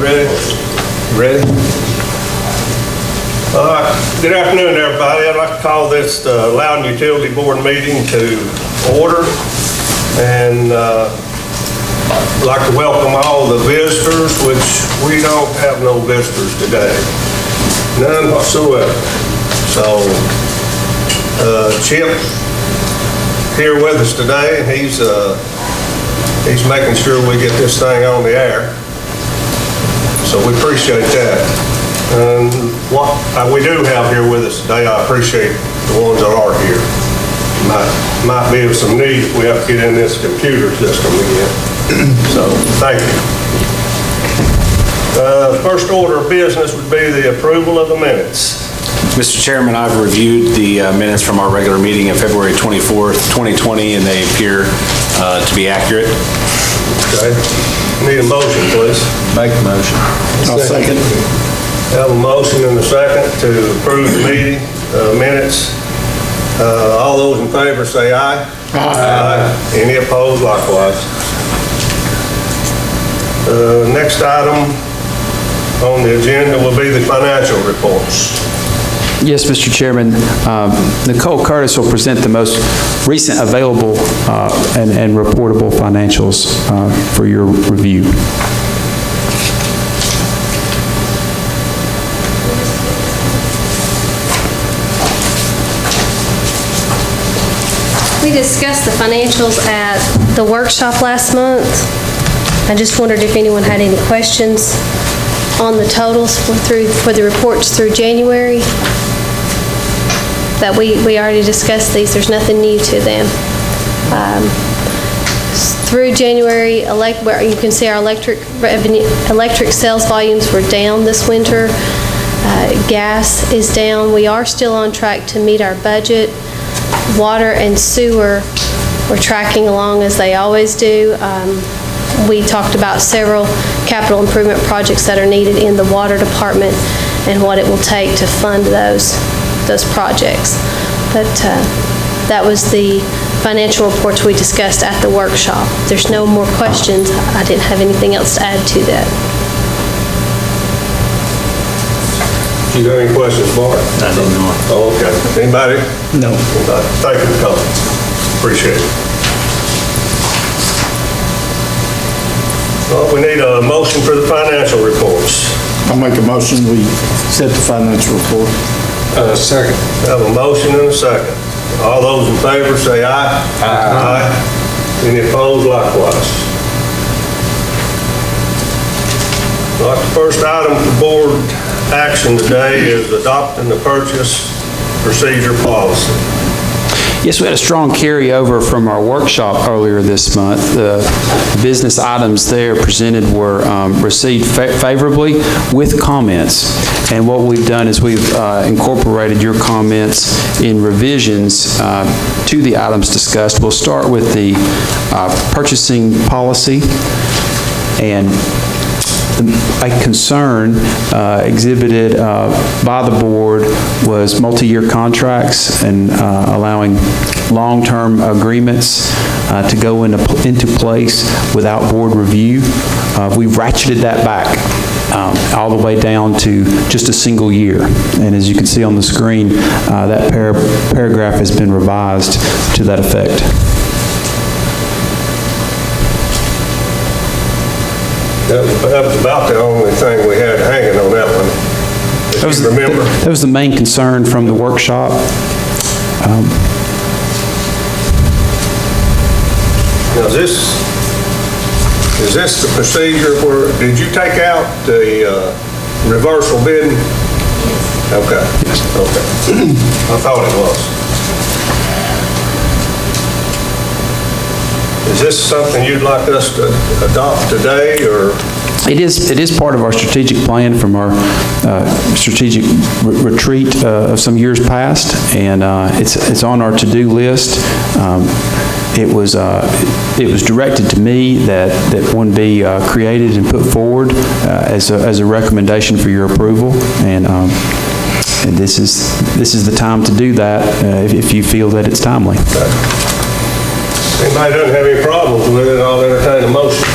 ready? Ready? Good afternoon, everybody. I'd like to call this the Loudon Utility Board meeting to order. And I'd like to welcome all the visitors, which we don't have no visitors today. None whatsoever. So, Chip here with us today, and he's making sure we get this thing on the air. So we appreciate that. And what we do have here with us today, I appreciate the ones that are here. Might be of some need if we have to get in this computer system again. So, thank you. First order of business would be the approval of the minutes. Mr. Chairman, I've reviewed the minutes from our regular meeting of February 24th, 2020, and they appear to be accurate. Okay. Need a motion, please. Make a motion. I'll second. Have a motion and a second to approve the meeting minutes. All those in favor say aye. Aye. Any opposed, likewise. Next item on the agenda will be the financial reports. Yes, Mr. Chairman. Nicole Curtis will present the most recent available and reportable financials for your review. We discussed the financials at the workshop last month. I just wondered if anyone had any questions on the totals for the reports through January. That we already discussed these. There's nothing new to them. Through January, you can see our electric sales volumes were down this winter. Gas is down. We are still on track to meet our budget. Water and sewer, we're tracking along as they always do. We talked about several capital improvement projects that are needed in the water department and what it will take to fund those projects. But that was the financial reports we discussed at the workshop. If there's no more questions, I didn't have anything else to add to that. You got any questions, Bart? I didn't know. Oh, okay. Anybody? No. Thank you for coming. Appreciate it. Well, we need a motion for the financial reports. I'll make a motion, we set the financial report. Second. Have a motion and a second. All those in favor say aye. Aye. Any opposed, likewise. Well, the first item for board action today is adopting the purchase procedure policy. Yes, we had a strong carryover from our workshop earlier this month. The business items there presented were received favorably with comments. And what we've done is we've incorporated your comments in revisions to the items discussed. We'll start with the purchasing policy. And a concern exhibited by the board was multi-year contracts and allowing long-term agreements to go into place without board review. We've ratcheted that back all the way down to just a single year. And as you can see on the screen, that paragraph has been revised to that effect. That was about the only thing we had hanging on that one. If you remember? That was the main concern from the workshop. Now, is this the procedure where, did you take out the reversal bidding? Yes. Okay. Yes. Okay. I thought it was. Is this something you'd like us to adopt today, or? It is part of our strategic plan from our strategic retreat of some years past, and it's on our to-do list. It was directed to me that one be created and put forward as a recommendation for your approval, and this is the time to do that if you feel that it's timely. Okay. Anybody doesn't have any problems with it, I'll entertain a motion.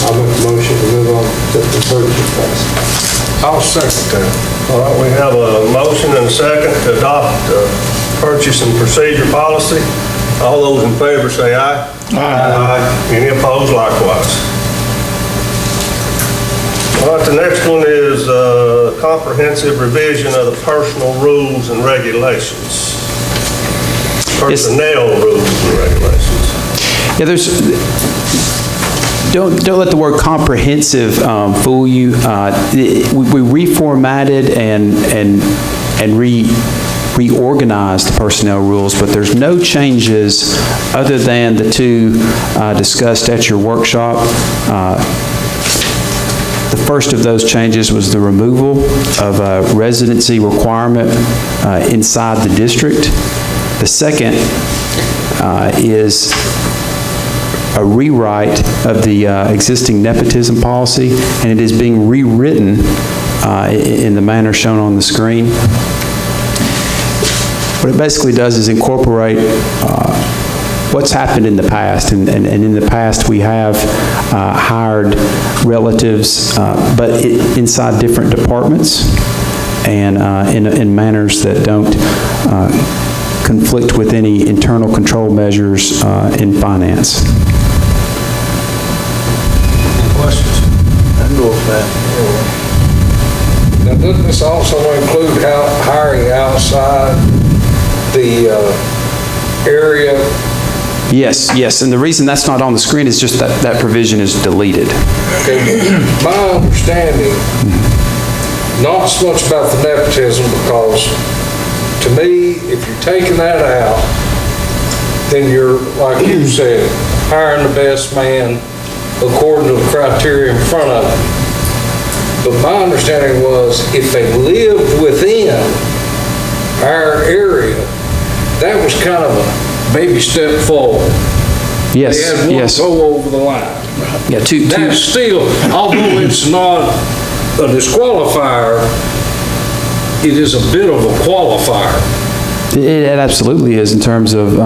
I'll make a motion to move on to the purchase price. I'll second that. All right, we have a motion and a second to adopt purchase and procedure policy. All those in favor say aye. Aye. Any opposed likewise. All right, the next one is comprehensive revision of the personal rules and regulations. Personnel rules and regulations. Yeah, don't let the word comprehensive fool you. We reformatted and reorganized the personnel rules, but there's no changes other than the two discussed at your workshop. The first of those changes was the removal of a residency requirement inside the district. The second is a rewrite of the existing nepotism policy, and it is being rewritten in the manner shown on the screen. What it basically does is incorporate what's happened in the past, and in the past we have hired relatives, but inside different departments and in manners that don't conflict with any internal control measures in finance. Questions? I can go with that. Now, doesn't this also include hiring outside the area? Yes, and the reason that's not on the screen is just that provision is deleted. Okay, my understanding, not so much about the nepotism, because to me, if you're taking that out, then you're, like you said, hiring the best man according to the criteria in front of them. But my understanding was if they lived within our area, that was kind of a baby step forward. Yes, They had one yes. go over the line. Yeah, two. That's still, although it's not a disqualifier, it is a bit of a qualifier. It absolutely is in terms of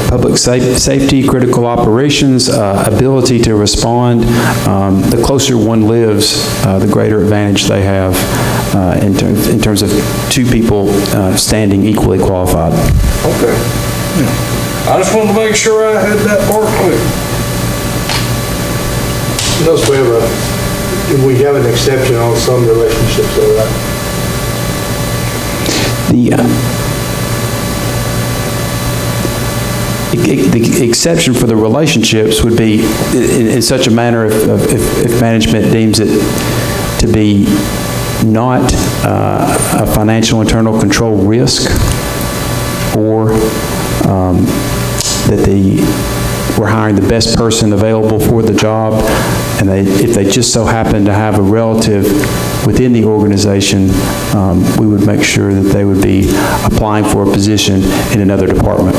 public safety, critical operations, ability to respond. The closer one lives, the greater advantage they have in terms of two people standing equally qualified. Okay. I just wanted to make sure I had that part clear. Notice we have an exception on some relationships, all right? The exception for the relationships would be in such a manner if management deems it to be not a financial internal control risk, or that we're hiring the best person available for the job, and if they just so happen to have a relative within the organization, we would make sure that they would be applying for a position in another department.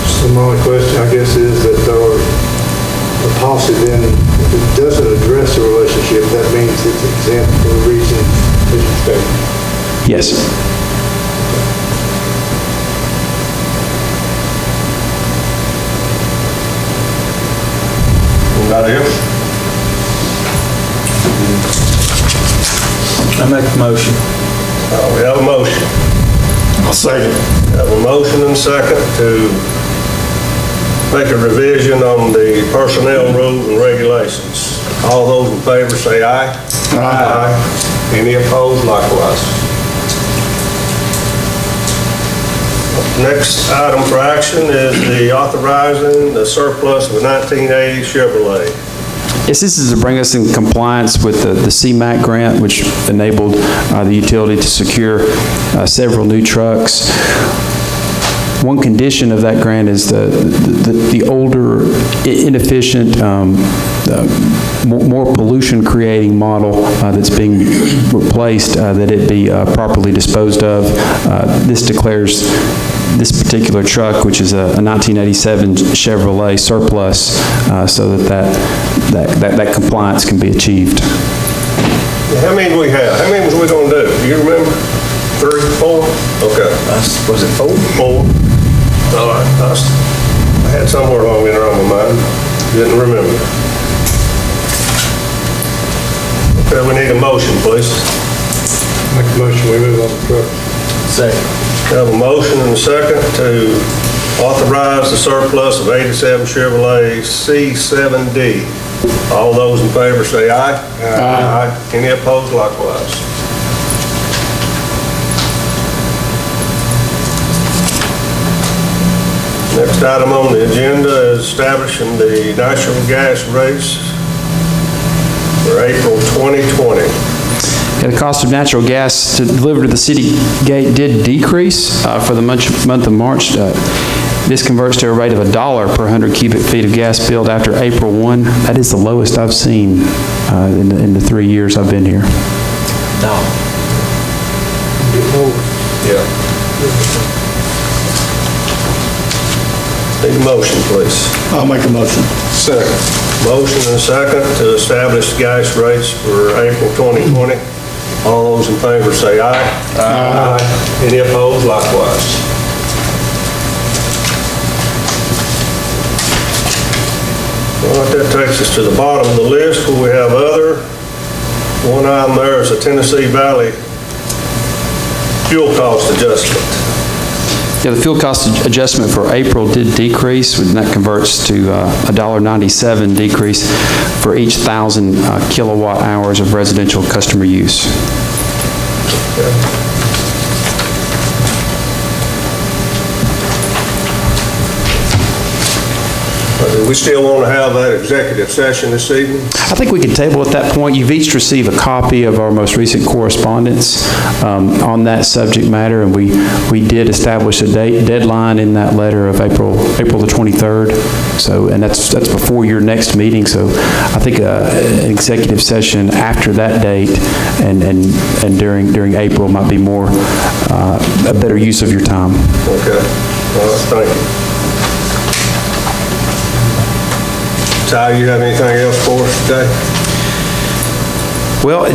So my only question, I guess, is that the policy then, if it doesn't address the relationship, that means it's exempt for the reason that you stated. Yes. Anybody else? I make the motion. We have a motion. I'll second. We have a motion and second to make a revision on the personnel rules and regulations. All those in favor say aye. Aye. Any opposed, likewise. Next item for action is the authorizing the surplus of a 1980 Chevrolet. Yes, this is to bring us in compliance with the CMAQ grant, which enabled the utility to secure several new trucks. One condition of that grant is the older, inefficient, more pollution-creating model that's being replaced, that it be properly disposed of. This declares this particular truck, which is a 1987 Chevrolet surplus, so that compliance can be achieved. How many do we have? How many was we gonna do? Do you remember? 3, 4? Okay. Was it 4? 4. All right. I had somewhere along in there on my mind, didn't remember. Okay, we need a motion, please. Make a motion, we move on the truck. Second. We have a motion and a second to authorize the surplus of 87 Chevrolet C7D. All those in favor say aye. Aye. Any opposed likewise? Next item on the agenda is establishing the natural gas rates for April 2020. The cost of natural gas to deliver to the city gate did decrease for the month of March. This converts to a rate of $1 per 100 cubic feet of gas billed after April 1. That is the lowest I've seen in the 3 years I've been here. Yeah. Need a motion, please. I'll make a motion. Second. Motion and a second to establish gas rates for April 2020. All those in favor say aye. Aye. Any opposed likewise? Well, that takes us to the bottom of the list where we have other. One item there is a Tennessee Valley fuel cost adjustment. Yeah, the fuel cost adjustment for April did decrease, and that converts to $1.97 decrease for each 1,000 kilowatt hours of residential customer use. Do we still want to have that executive session this evening? I think we could table at that point. You've each received a copy of our most recent correspondence on that subject matter, and we did establish a deadline in that letter of April the 23rd. So, and that's before your next meeting. So, I think an executive session after that date and during April might be more a better use of your time. Okay. All right, thank you. Ty, you have anything else for us today? Well,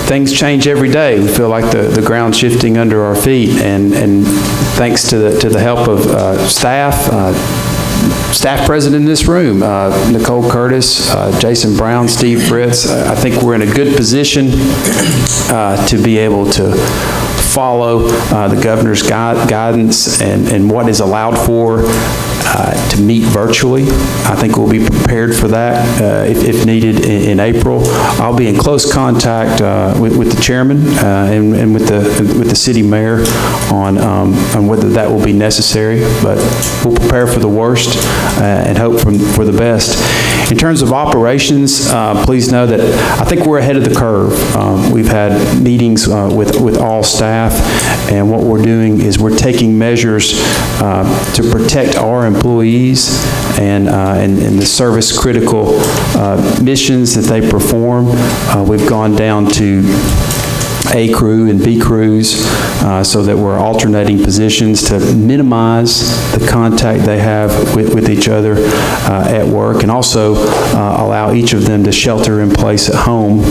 things change every day. We feel like the ground's shifting under our feet, and thanks to the help of staff president in this room, Nicole Curtis, Jason Brown, Steve Fritz, I think we're in a good position to be able to follow the governor's guidance and what is allowed for to meet virtually. I think we'll be prepared for that if needed in April. I'll be in close contact with the chairman and with the city mayor on whether that will be necessary, but we'll prepare for the worst and hope for the best. In terms of operations, please know that I think we're ahead of the curve. We've had meetings with all staff, and what we're doing is we're taking measures to protect our employees and the service critical missions that they perform. We've gone down to A crew and B crews so that we're alternating positions to minimize the contact they have with each other at work, and also allow each of them to shelter in place at home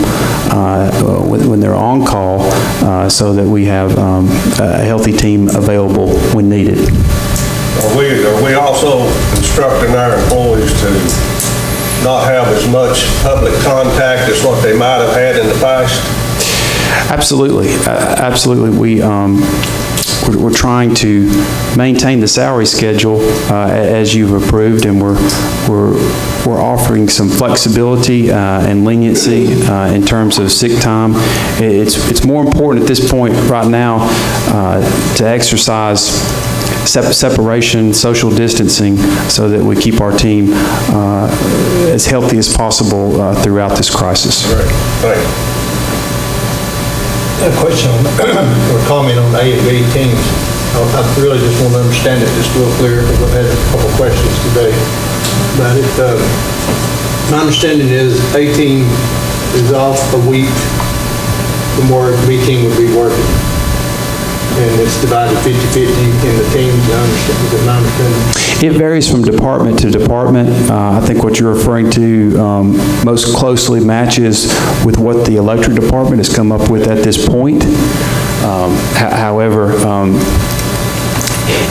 when they're on call so that we have a healthy team available when needed. Are we also instructing our employees to not have as much public contact as what they might have had in the past? Absolutely, absolutely. We're trying to maintain the salary schedule as you've approved, and we're offering some flexibility and leniency in terms of sick time. It's more important at this point right now to exercise separation, social distancing, so that we keep our team as healthy as possible throughout this crisis. Right. Thank you. A question or comment on A and B teams. I really just want to understand it just real clear, because I've had a couple of questions today about it. My understanding is A team is off a week from work, B team would be working. And it's divided 50-50 in the teams, I understand, is my understanding? It varies from department to department. I think what you're referring to most closely matches with what the electric department has come up with at this point. However,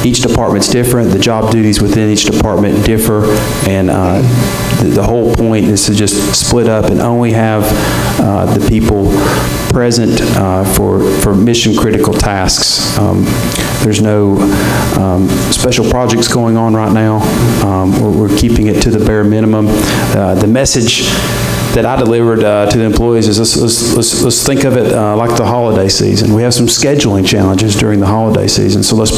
each department's different, the job duties within each department differ, and the whole point is to just split up and only have the people present for mission-critical tasks. There's no special projects going on right now. We're keeping it to the bare minimum. The message that I delivered to the employees is let's think of it like the holiday season. We have some scheduling challenges during the holiday season, so let's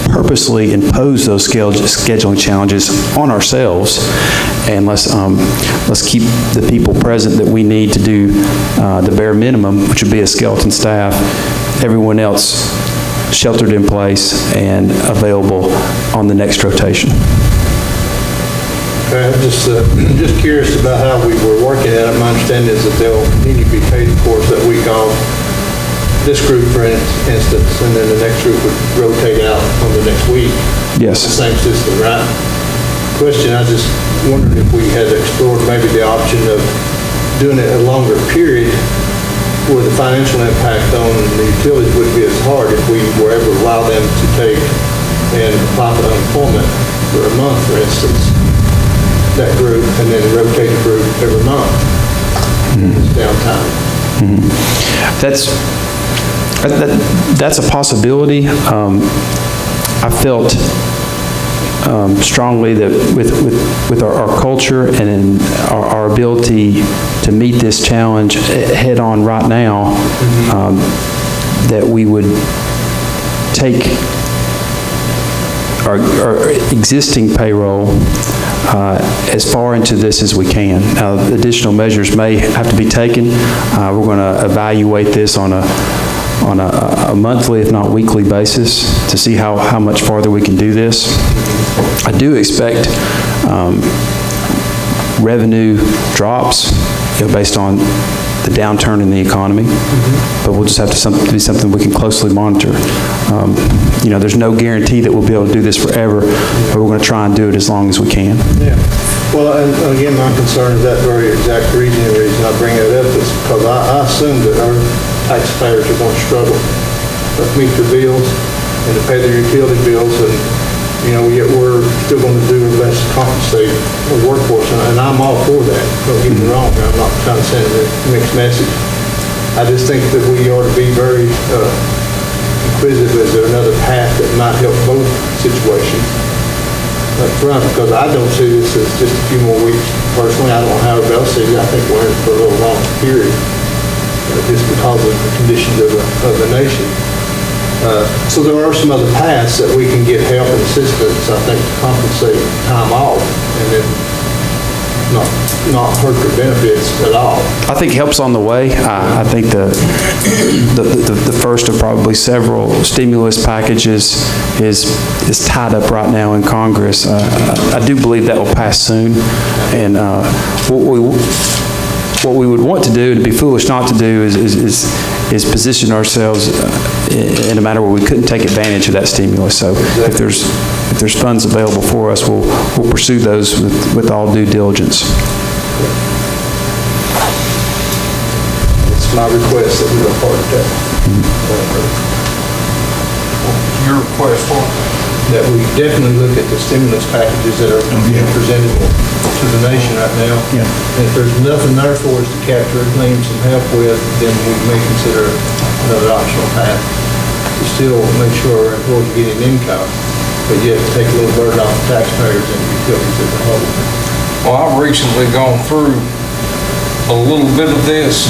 purposely impose those scheduling challenges on ourselves, and let's keep the people present that we need to do the bare minimum, which would be a skeleton staff. Everyone else sheltered in place and available on the next rotation. I'm just curious about how we were working at it. My understanding is that they'll continue to be paid, of course, that week off. This group, for instance, and then the next group would rotate out on the next week. Yes. The same system, right? Question, I just wondered if we had explored maybe the option of doing it a longer period where the financial impact on the utilities wouldn't be as hard if we were able to allow them to take and apply for unemployment for a month, for instance, that group, and then rotate the group every month. It's downtime. That's a possibility. I felt strongly that with our culture and in our ability to meet this challenge head on right now, that we would take our existing payroll as far into this as we can. Now, additional measures may have to be taken. We're going to evaluate this on a monthly, if not weekly basis to see how much farther we can do this. I do expect revenue drops, based on the downturn in the economy, but we'll just have to be something we can closely monitor. There's no guarantee that we'll be able to do this forever, but we're going to try and do it as long as we can. Yeah. Well, and again, my concern is that very exact reason I bring that up is because I assume that our taxpayers are going to struggle to meet their bills and to pay their utility bills, and yet we're still going to do our best to compensate the workforce, and I'm all for that. Don't get me wrong, I'm not trying to send a mixed message. I just think that we ought to be very inquisitive. Is there another path that might help both situations up front? Because I don't see this as just a few more weeks. Personally, I don't know how everybody else sees it. I think we're in for a little long period, just because of the conditions of the nation. So there are some other paths that we can get help and assistance, I think, to compensate time off and then not hurt their benefits at all. I think help's on the way. I think the first of probably several stimulus packages is tied up right now in Congress. I do believe that will pass soon, and what we would want to do, and it'd be foolish not to do, is position ourselves in a manner where we couldn't take advantage of that stimulus. So if there's funds available for us, we'll pursue those with all due diligence. It's my request that we go part of that. Your request for That we definitely look at the stimulus packages that are being presented to the nation right now. Yeah. And if there's nothing there for us to capture and claim some help with, then we may consider another optional path to still make sure our employees are getting income, but yet take a little burden off the taxpayers and utilities as a whole. Well, I've recently gone through a little bit of this.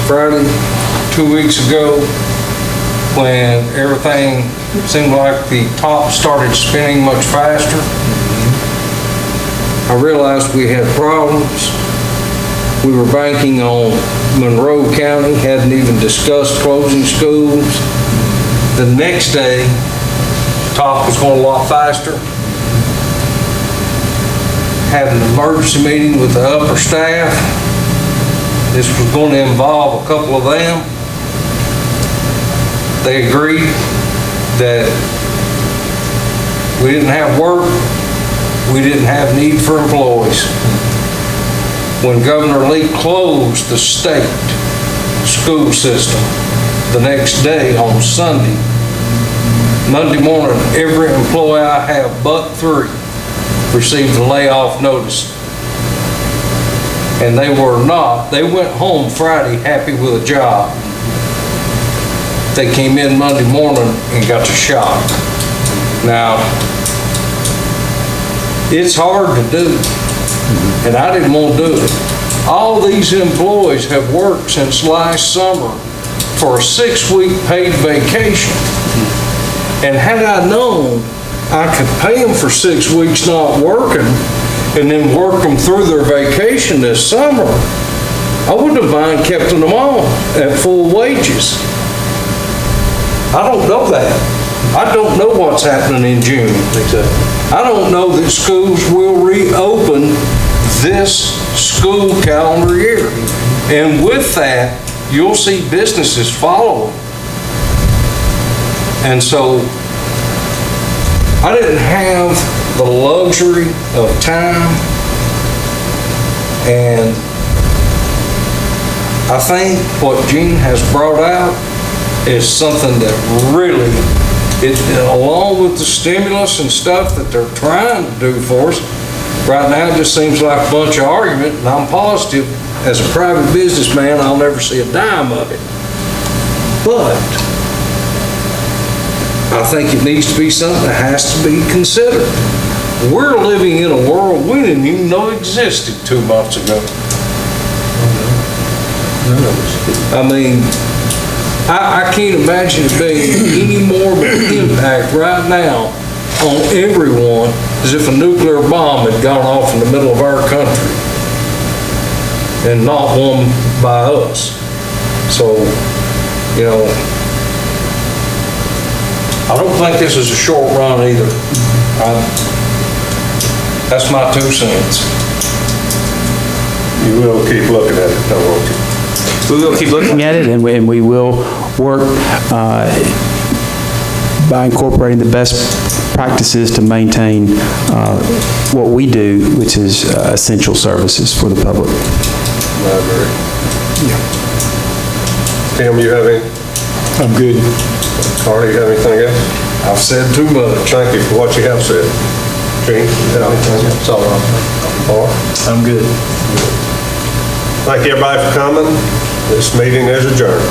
Friday, 2 weeks ago, when everything seemed like the top started spinning much faster, I realized we had problems. We were banking on Monroe County, hadn't even discussed closing schools. The next day, top was going a lot faster. Had an emergency meeting with the upper staff. This was going to involve a couple of them. They agreed that we didn't have work, we didn't have need for employees. When Governor Lee closed the state school system the next day on Sunday, Monday morning, every employee I have but 3 received a layoff notice. And they went home Friday happy with a job. They came in Monday morning and got the shock. Now, it's hard to do, and I didn't want to do it. All these employees have worked since last summer for a 6-week paid vacation. And had I known I could pay them for 6 weeks not working and then work them through their vacation this summer, I wouldn't have mind keeping them on at full wages. I don't know that. I don't know what's happening in June. I don't know that schools will reopen this school calendar year. And with that, you'll see businesses follow. And so I didn't have the luxury of time, and I think what Gene has brought out is something that really, along with the stimulus and stuff that they're trying to do for us, right now it just seems like a bunch of argument, and I'm positive, as a private businessman, I'll never see a dime of it. But I think it needs to be something that has to be considered. We're living in a world we didn't even know existed 2 months ago. I mean, I can't imagine it being any more of an impact right now on everyone as if a nuclear bomb had gone off in the middle of our country, and not one by us. So, you know, I don't think this is a short run either. That's my 2 cents. You will keep looking at it, though, won't you? We will keep looking at it, and we will work by incorporating the best practices to maintain what we do, which is essential services for the public. I agree. Tim, you have any? I'm good. Carter, you have anything else? I've said too much. Thank you for what you have said. Gene, you have anything? It's all right. All right. I'm good. Thank you, everybody, for coming. This meeting is adjourned.